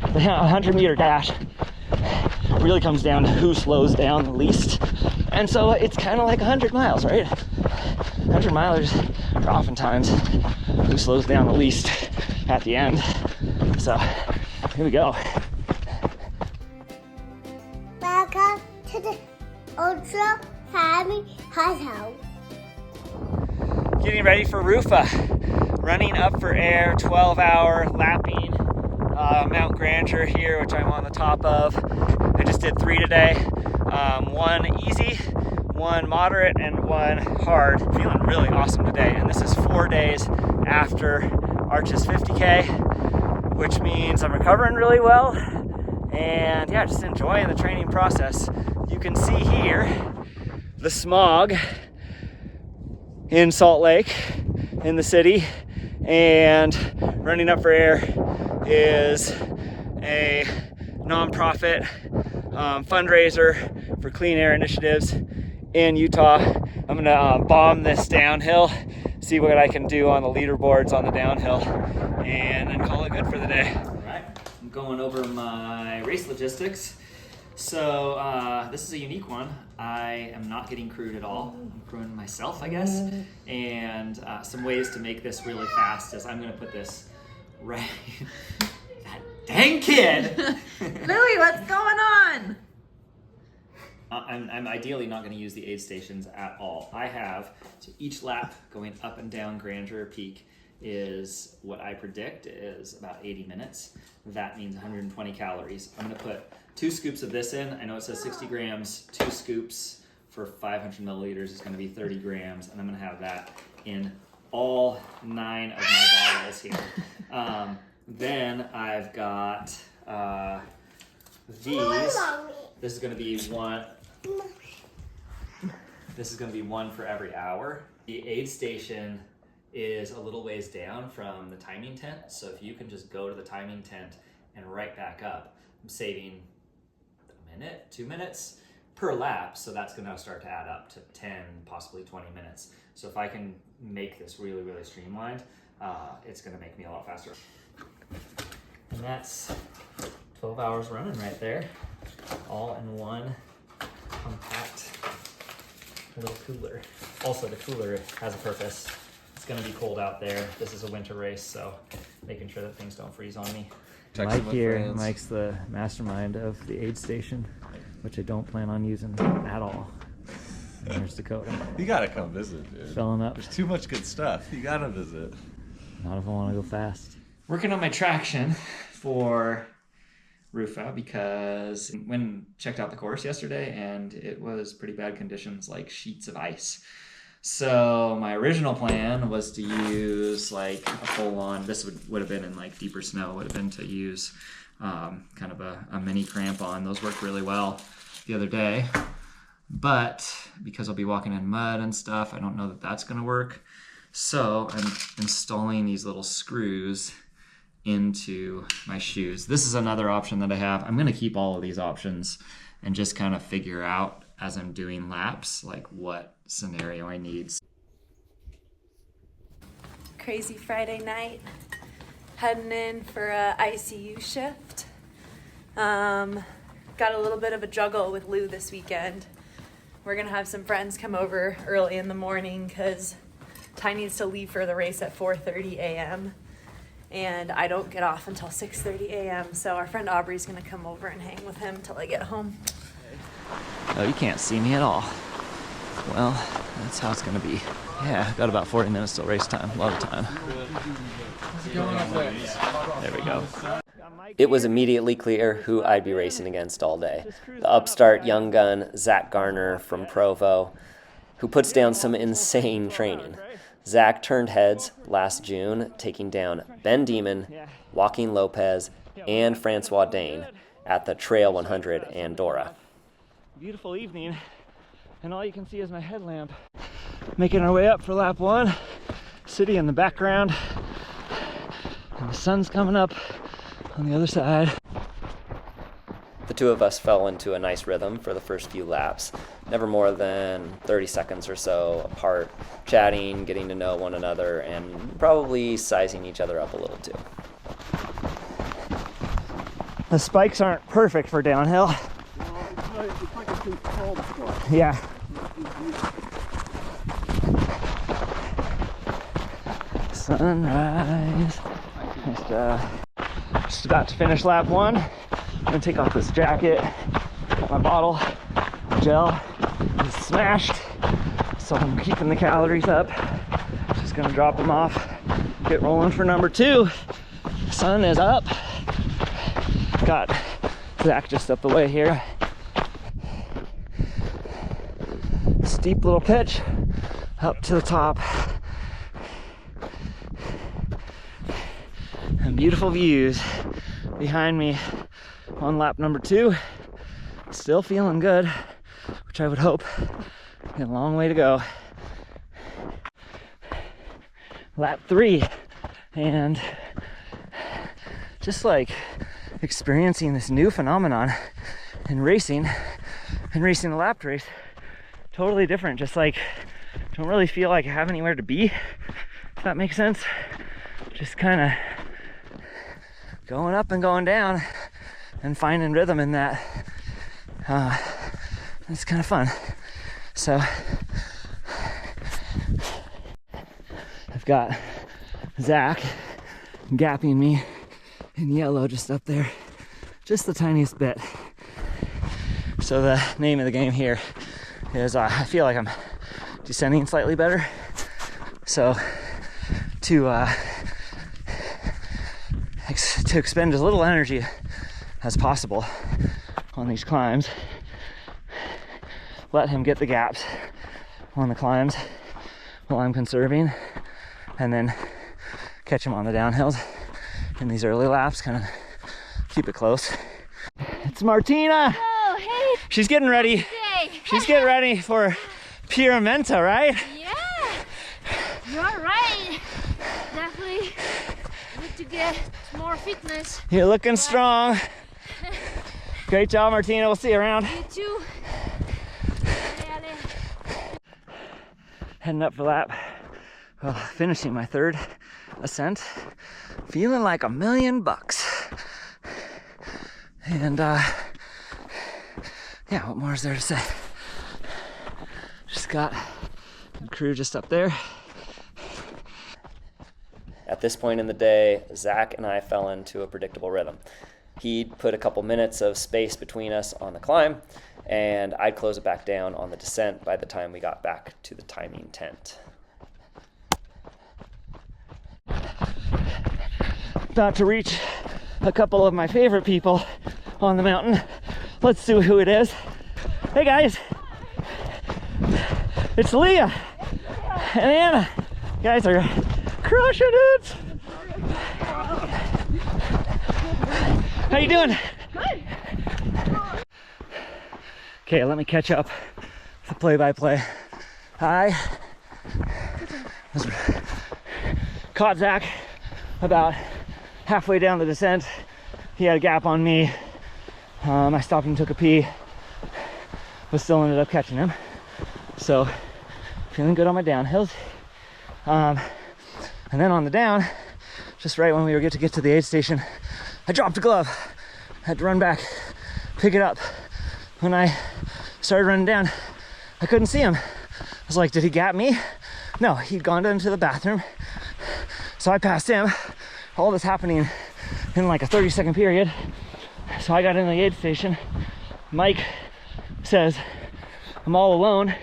the 100-meter dash really comes down to who slows down the least. And so it's kind of like 100 miles, right? 100 milers are oftentimes who slows down the least at the end. So here we go. Welcome to the Ultra Family House. Getting ready for Rufa. Running up for air, 12-hour lapping Mount Grandeur here, which I'm on the top of. I just did 3 today. 1 easy, 1 moderate, and 1 hard. Feeling really awesome today. And this is 4 days after Arch's 50K, which means I'm recovering really well. And yeah, just enjoying the training process. You can see here the smog in Salt Lake, in the city. And Running Up for Air is a nonprofit fundraiser for clean air initiatives in Utah. I'm gonna bomb this downhill, see what I can do on the leaderboards on the downhill, and then call it good for the day. All right, I'm going over my race logistics. So this is a unique one. I am not getting crewed at all. I'm crewing myself, I guess. And some ways to make this really fast is I'm gonna put this right. That dang kid! Louie, what's going on? I'm ideally not gonna use the aid stations at all. I have, so each lap going up and down Grandeur Peak is what I predict is about 80 minutes. That means 120 calories. I'm gonna put 2 scoops of this in. I know it says 60 grams, 2 scoops for 500 milliliters is gonna be 30 grams, and I'm gonna have that in all 9 of my bottles here. Then I've got these. This is gonna be one. This is gonna be 1 for every hour. The aid station is a little ways down from the timing tent, so if you can just go to the timing tent and right back up, I'm saving a minute, 2 minutes per lap, so that's gonna start to add up to 10, possibly 20 minutes. So if I can make this really, really streamlined, it's gonna make me a lot faster. And that's 12 hours running right there, all in one compact little cooler. Also, the cooler has a purpose. It's gonna be cold out there. This is a winter race, so making sure that things don't freeze on me. Mike here, Mike's the mastermind of the aid station, which I don't plan on using at all. And there's Dakota. You gotta come visit, dude. Filling up. There's too much good stuff. You gotta visit. Not if I want to go fast. Working on my traction for Rufa because when checked out the course yesterday and it was pretty bad conditions, like sheets of ice. So my original plan was to use like a full-on, this would have been in like deeper snow, would have been to use kind of a mini crampon. Those worked really well the other day. But because I'll be walking in mud and stuff, I don't know that that's gonna work. So I'm installing these little screws into my shoes. This is another option that I have. I'm gonna keep all of these options and just kind of figure out as I'm doing laps, like what scenario I need. Crazy Friday night, heading in for a ICU shift. Got a little bit of a juggle with Lou this weekend. We're gonna have some friends come over early in the morning because Ty needs to leave for the race at 4:30 a.m. and I don't get off until 6:30 a.m. So our friend Aubrey's gonna come over and hang with him till I get home. Oh, you can't see me at all. Well, that's how it's gonna be. Yeah, got about 40 minutes till race time. A lot of time. There we go. It was immediately clear who I'd be racing against all day. The upstart young gun, Zach Garner from Provo, who puts down some insane training. Zach turned heads last June, taking down Ben Demon, Joaquin Lopez, and Francois Dane at the Trail 100 Andorra. Beautiful evening, and all you can see is my headlamp. Making our way up for lap 1. City in the background, and the sun's coming up on the other side. The two of us fell into a nice rhythm for the first few laps, never more than 30 seconds or so apart, chatting, getting to know one another, and probably sizing each other up a little too. The spikes aren't perfect for downhill. Well, it's like a controlled sport. Yeah. Sunrise. Just about to finish lap 1. I'm gonna take off this jacket. Got my bottle, gel is smashed, so I'm keeping the calories up. Just gonna drop them off, get rolling for number 2. Sun is up. Got Zach just up the way here. Steep little pitch up to the top. And beautiful views behind me on lap number 2. Still feeling good, which I would hope. Got a long way to go. Lap 3, and just like experiencing this new phenomenon in racing a lap race. Totally different. Just like don't really feel like I have anywhere to be, if that makes sense. Just kind of going up and going down and finding rhythm in that. It's kind of fun. So I've got Zach gapping me in yellow just up there, just the tiniest bit. So the name of the game here is I feel like I'm descending slightly better, so to expend as little energy as possible on these climbs, let him get the gaps on the climbs while I'm conserving, and then catch him on the downhills in these early laps, kind of keep it close. It's Martina. Oh, hey. She's getting ready. Hey. She's getting ready for Pyramenta, right? Yeah, you're right. Definitely need to get more fitness. You're looking strong. Great job, Martina. We'll see you around. You too. Heading up for lap. Well, finishing my 3rd ascent. Feeling like $1,000,000. And yeah, what more is there to say? Just got the crew just up there. At this point in the day, Zach and I fell into a predictable rhythm. He'd put a couple minutes of space between us on the climb, and I'd close it back down on the descent by the time we got back to the timing tent. About to reach a couple of my favorite people on the mountain. Let's see who it is. Hey guys, it's Leah and Anna. You guys are crushing it. How you doing? Good. Okay, let me catch up with the play-by-play. I caught Zach about halfway down the descent. He had a gap on me. I stopped and took a pee, but still ended up catching him. So feeling good on my downhills. And then on the down, just right when we were to get to the aid station, I dropped a glove. Had to run back, pick it up. When I started running down, I couldn't see him. I was like, did he gap me? No, he'd gone into the bathroom. So I passed him. All this happening in like a 30-second period. So I got in the aid station. Mike says, I'm all alone.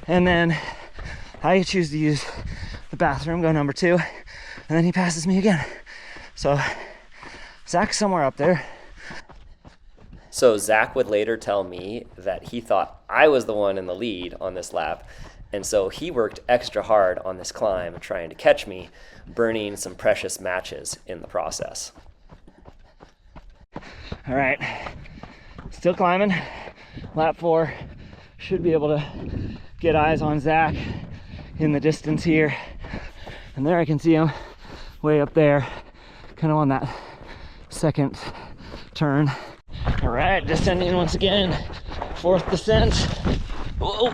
And then I choose to use the bathroom, go number 2, and then he passes me again. So Zach's somewhere up there. So Zach would later tell me that he thought I was the one in the lead on this lap, and so he worked extra hard on this climb trying to catch me, burning some precious matches in the process. All right, still climbing. Lap 4, should be able to get eyes on Zach in the distance here. And there I can see him way up there, kind of on that second turn. All right, descending once again, 4th descent. Whoa,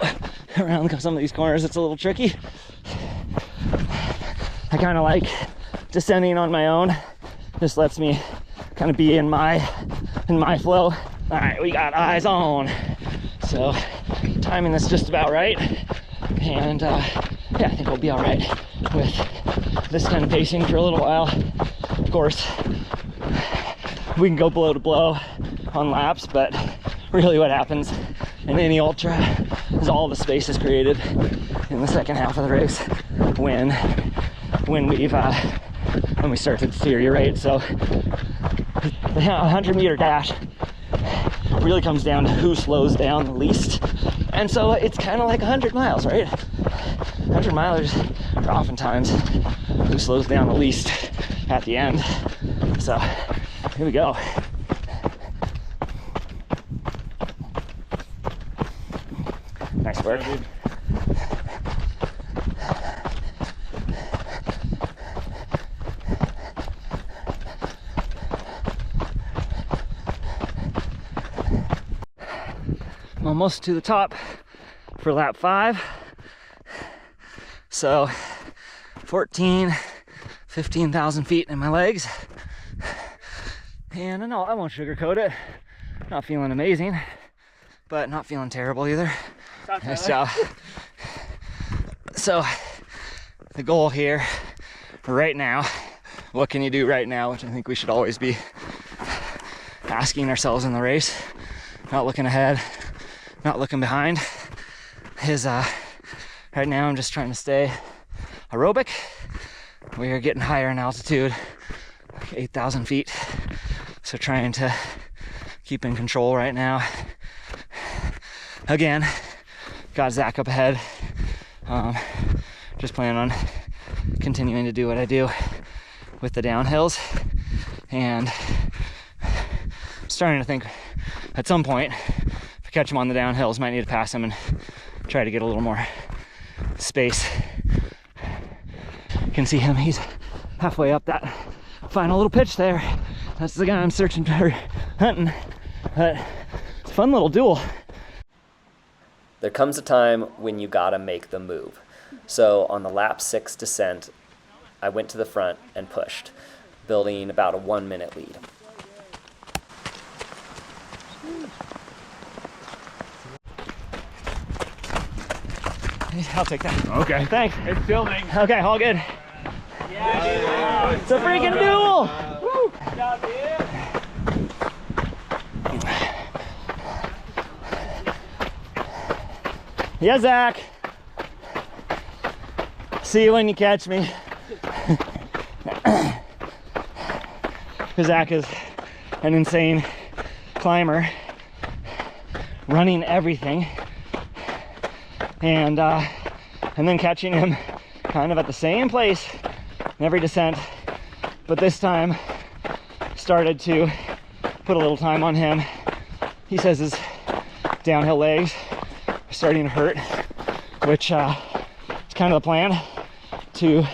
around some of these corners it's a little tricky. I kind of like descending on my own. Just lets me kind of be in my flow. All right, we got eyes on. So timing this just about right. And yeah, I think we'll be all right with this kind of pacing for a little while. Of course, we can go blow to blow on laps, but really what happens in any ultra is all the space is created in the second half of the race when we start to deteriorate. So the 100-meter dash really comes down to who slows down the least. And so it's kind of like 100 miles, right? 100 milers are oftentimes who slows down the least at the end. So here we go. Nice work. I'm almost to the top for lap 5. So 15,000 feet in my legs. And I won't sugarcoat it. Not feeling amazing, but not feeling terrible either. Nice job. So the goal here right now, what can you do right now, which I think we should always be asking ourselves in the race, not looking ahead, not looking behind, is right now I'm just trying to stay aerobic. We are getting higher in altitude, like 8,000 feet. So trying to keep in control right now. Again, got Zach up ahead. Just planning on continuing to do what I do with the downhills. And I'm starting to think at some point, if I catch him on the downhills, might need to pass him and try to get a little more space. You can see him, he's halfway up that final little pitch there. That's the guy I'm searching for, hunting. But it's a fun little duel. There comes a time when you gotta make the move. So on the lap 6 descent, I went to the front and pushed, building about a 1-minute lead. I'll take that. Okay. Thanks. It's filming. Okay, all good. Yeah, It's a freaking duel! Woo. Good job, dude. Yeah, Zach. See you when you catch me. Zach is an insane climber, running everything, and then catching him kind of at the same place in every descent, but this time started to put a little time on him. He says his downhill legs are starting to hurt, which is kind of the plan, to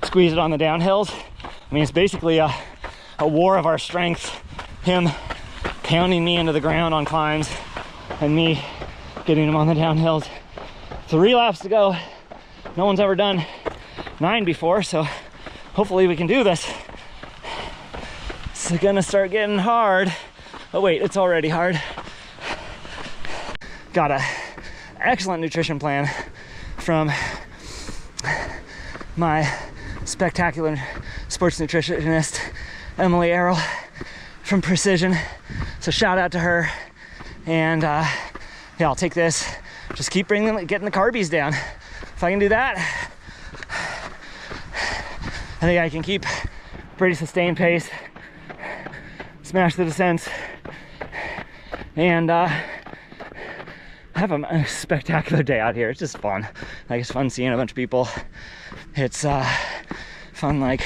squeeze it on the downhills. I mean, it's basically a war of our strengths, him pounding me into the ground on climbs and me getting him on the downhills. 3 laps to go. No one's ever done 9 before, so hopefully we can do this. It's gonna start getting hard. Oh wait, it's already hard. Got a excellent nutrition plan from my spectacular sports nutritionist, Emily Errol from Precision. So shout out to her. And yeah, I'll take this. Just keep getting the carbies down. If I can do that, I think I can keep pretty sustained pace, smash the descents, and have a spectacular day out here. It's just fun. Like, it's fun seeing a bunch of people. It's fun, like,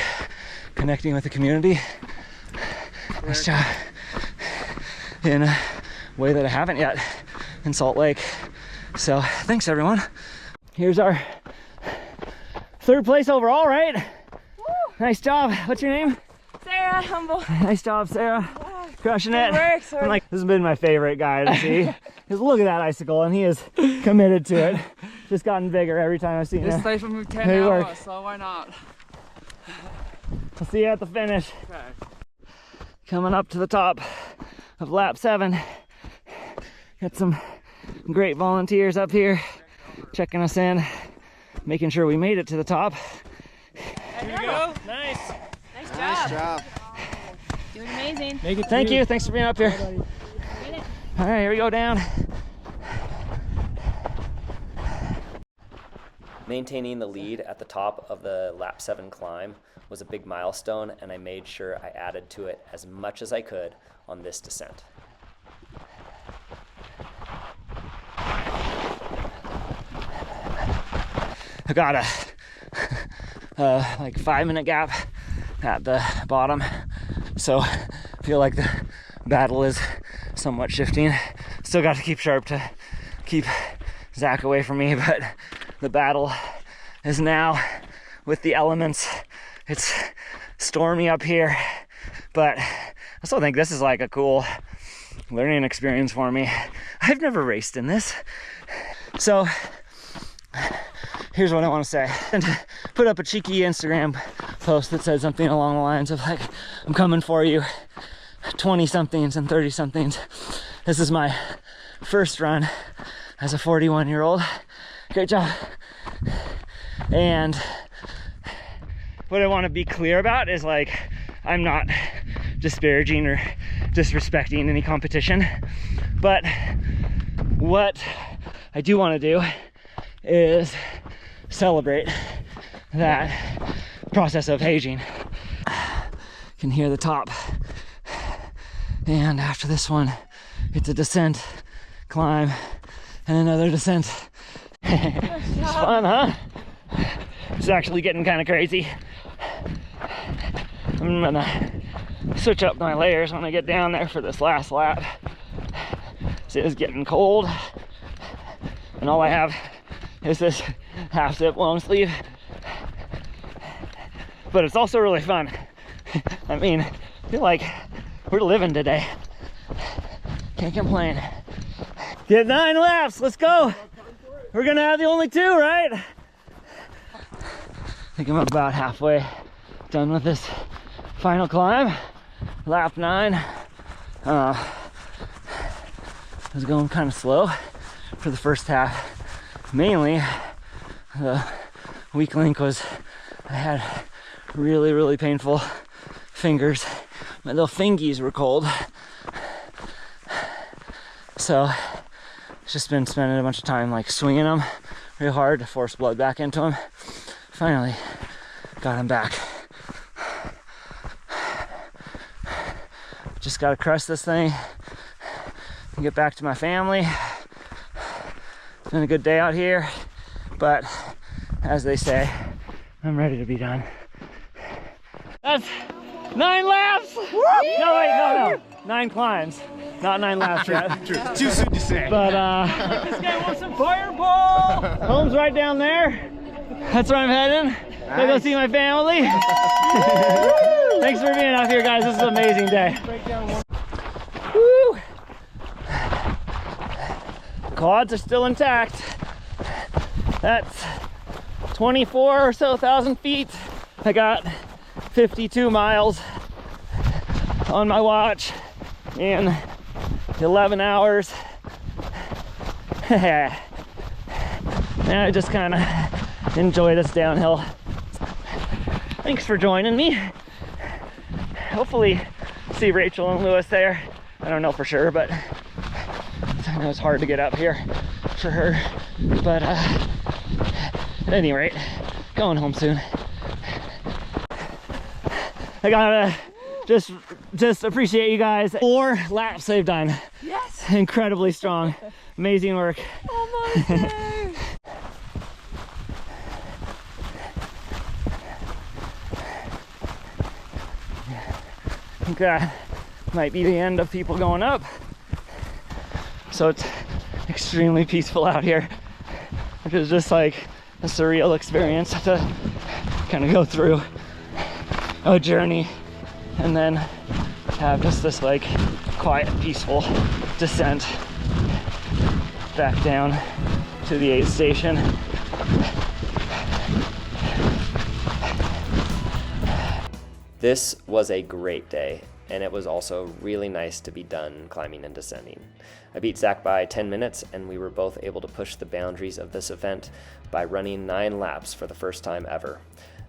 connecting with the community. Nice job. In a way that I haven't yet in Salt Lake. So thanks everyone. Here's our 3rd place overall, right? Woo. Nice job. What's your name? Sarah, humble. Nice job, Sarah. Wow. Crushing it. Work, I'm like, this has been my favorite guy to see. Because look at that icicle, and he is committed to it. Just gotten bigger every time I've seen it. This place will move 10 Good hours, work. so why not? I'll see you at the finish. Okay. coming up to the top of lap 7. Got some great volunteers up here checking us in, making sure we made it to the top. Here we go. Nice. Nice job. Doing amazing. Thank you. Thanks for being up here. All right, here we go down. Maintaining the lead at the top of the lap 7 climb was a big milestone, and I made sure I added to it as much as I could on this descent. I got a like 5-minute gap at the bottom, so I feel like the battle is somewhat shifting. Still got to keep sharp to keep Zach away from me, but the battle is now with the elements. It's stormy up here, but I still think this is like a cool learning experience for me. I've never raced in this, so here's what I want to say. And put up a cheeky Instagram post that said something along the lines of like, I'm coming for you, 20-somethings and 30-somethings. This is my first run as a 41-year-old. Great job. And what I want to be clear about is like, I'm not disparaging or disrespecting any competition, but what I do want to do is celebrate that process of aging. You can hear the top, and after this one it's a descent, climb, and another descent. It's fun, huh? It's actually getting kind of crazy. I'm gonna switch up my layers when I get down there for this last lap. It is getting cold, and all I have is this half zip long sleeve, but it's also really fun. I mean, I feel like we're living today. Can't complain. Get 9 laps, let's go. We're gonna have the only 2, right? I think I'm about halfway done with this final climb. Lap 9. I was going kind of slow for the first half. Mainly, the weak link was I had really painful fingers. My little fingies were cold. So, it's just been spending a bunch of time like swinging them real hard to force blood back into them. Finally, got them back. Just gotta crush this thing and get back to my family. It's been a good day out here, but as they say, I'm ready to be done. That's 9 laps! No, wait, no. 9 climbs. Not 9 laps yet. Too soon to say. But this guy wants some fireball. home's right down there. That's where I'm heading. To go see my family. Thanks for being out here, guys. This is an amazing day. Woo! Quads are still intact. That's 24 or so thousand feet. I got 52 miles on my watch in 11 hours. And I just kind of enjoy this downhill. Thanks for joining me. Hopefully see Rachel and Lewis there. I don't know for sure, but I know it's hard to get up here for her. But at any rate, going home soon. I gotta just appreciate you guys. 4 laps they've done. Yes. Incredibly strong. Amazing work. Almost there. I think that might be the end of people going up. So it's extremely peaceful out here, which is just like a surreal experience to kind of go through a journey and then have just this like quiet, peaceful descent back down to the aid station. This was a great day, and it was also really nice to be done climbing and descending. I beat Zach by 10 minutes, and we were both able to push the boundaries of this event by running 9 laps for the first time ever.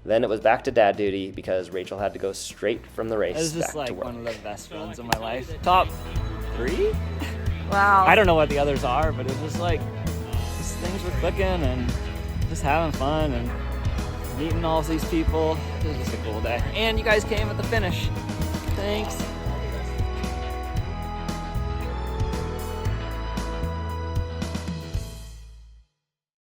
Then it was back to dad duty because Rachel had to go straight from the race This is back like to work. one of the best runs of my life. Top 3? Wow. I don't know what the others are, but it was just like, just things were clicking and just having fun and meeting all these people. It was just a cool day. And you guys came at the finish. Thanks.